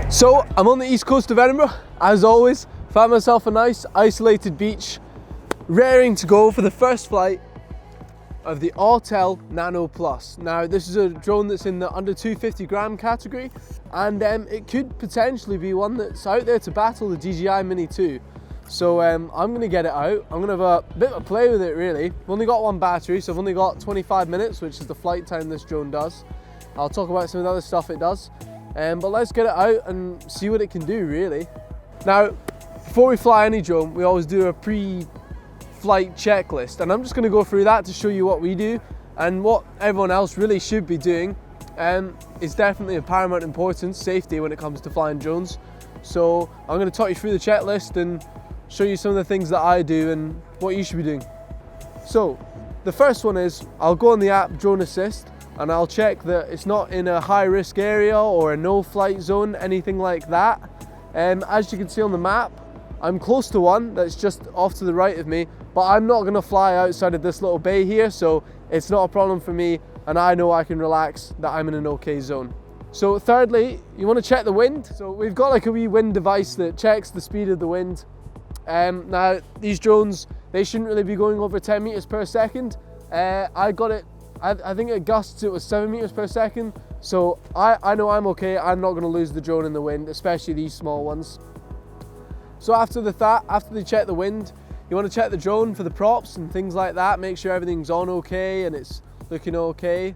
So I'm on the east coast of Edinburgh, as always. Found myself a nice isolated beach, raring to go for the first flight of the Autel Nano Plus. Now this is a drone that's in the under 250 gram category, and it could potentially be one that's out there to battle the DJI Mini 2. So I'm gonna get it out. I'm gonna have a bit of a play with it really. I've only got one battery, so I've only got 25 minutes, which is the flight time this drone does. I'll talk about some of the other stuff it does. But let's get it out and see what it can do really. Now, before we fly any drone, we always do a pre-flight checklist, and I'm just going to go through that to show you what we do and what everyone else really should be doing. It's definitely of paramount importance, safety, when it comes to flying drones. So I'm going to talk you through the checklist and show you some of the things that I do and what you should be doing. So the first one is, I'll go on the app Drone Assist, and I'll check that it's not in a high risk area or a no flight zone, anything like that. As you can see on the map, I'm close to one that's just off to the right of me, but I'm not gonna fly outside of this little bay here, so it's not a problem for me, and I know I can relax that I'm in an okay zone. So thirdly, you wanna check the wind. So we've got like a wee wind device that checks the speed of the wind. Now these drones, they shouldn't really be going over 10 meters per second. I got it, I think at gusts it was 7 meters per second, so I know I'm okay. I'm not going to lose the drone in the wind, especially these small ones. So after they check the wind, you want to check the drone for the props and things like that, make sure everything's on okay and it's looking okay.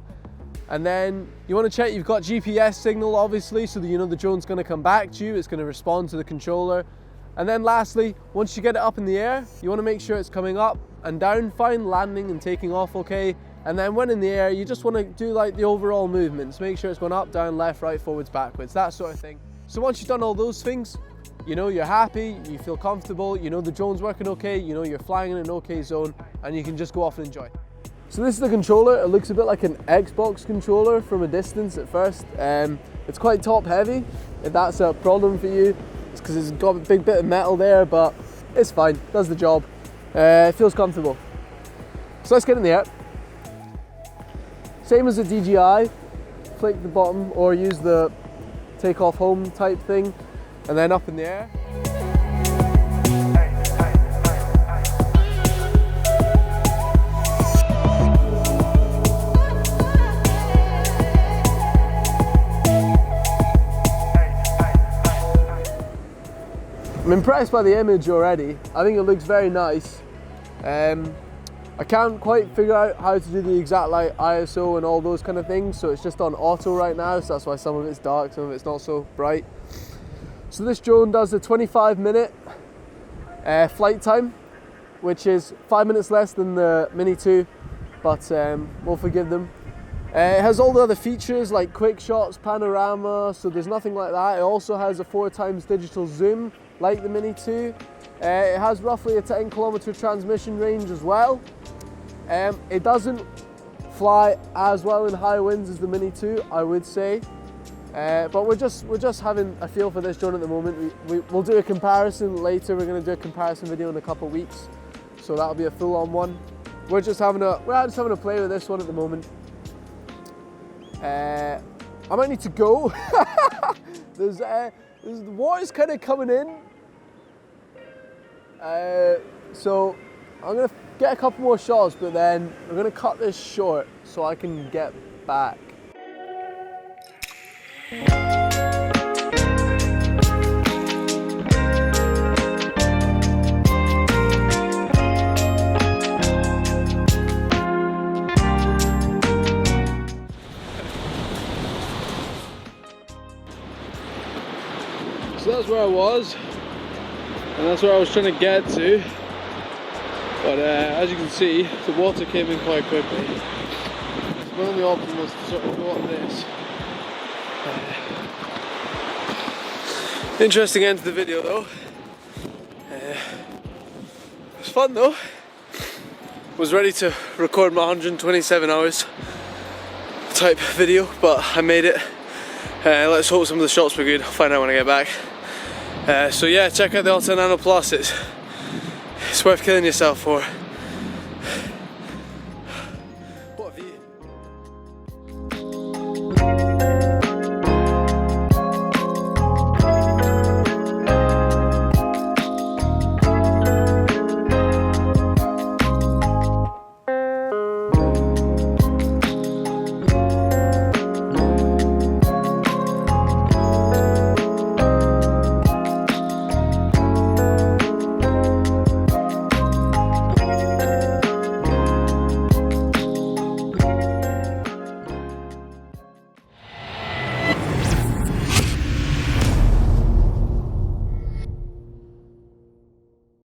And then you want to check you've got GPS signal obviously, so that you know the drone's going to come back to you, it's going to respond to the controller. And then lastly, once you get it up in the air, you want to make sure it's coming up and down fine, landing and taking off okay. And then when in the air, you just want to do like the overall movements, make sure it's going up, down, left, right, forwards, backwards, that sort of thing. So once you've done all those things, you know you're happy, you feel comfortable, you know the drone's working okay, you know you're flying in an okay zone, and you can just go off and enjoy. So this is the controller. It looks a bit like an Xbox controller from a distance at first. It's quite top heavy. If that's a problem for you, it's because it's got a big bit of metal there, but it's fine, does the job. It feels comfortable. So let's get in the air. Same as the DJI, flick the bottom or use the takeoff home type thing, and then up in the air. I'm impressed by the image already. I think it looks very nice. I can't quite figure out how to do the exact like ISO and all those kind of things, so it's just on auto right now, so that's why some of it's dark, some of it's not so bright. So this drone does a 25-minute flight time, which is 5 minutes less than the Mini 2, but we'll forgive them. It has all the other features like quick shots, panorama, so there's nothing like that. It also has a 4x digital zoom like the Mini 2. It has roughly a 10-kilometer transmission range as well. It doesn't fly as well in high winds as the Mini 2, I would say. But we're just having a feel for this drone at the moment. We'll do a comparison later. We're going to do a comparison video in a couple of weeks, so that'll be a full-on one. We're just having a play with this one at the moment. I might need to go. There's the water's kind of coming in. So I'm gonna get a couple more shots, but then we're gonna cut this short so I can get back. So that's where I was, and that's where I was trying to get to, but as you can see, the water came in quite quickly. So my only option was to sort of go up this. Interesting end to the video though. It was fun though. Was ready to record my 127 hours type video, but I made it. Let's hope some of the shots were good. I'll find out when I get back. So yeah, check out the Autel Nano Plus. It's worth killing yourself for.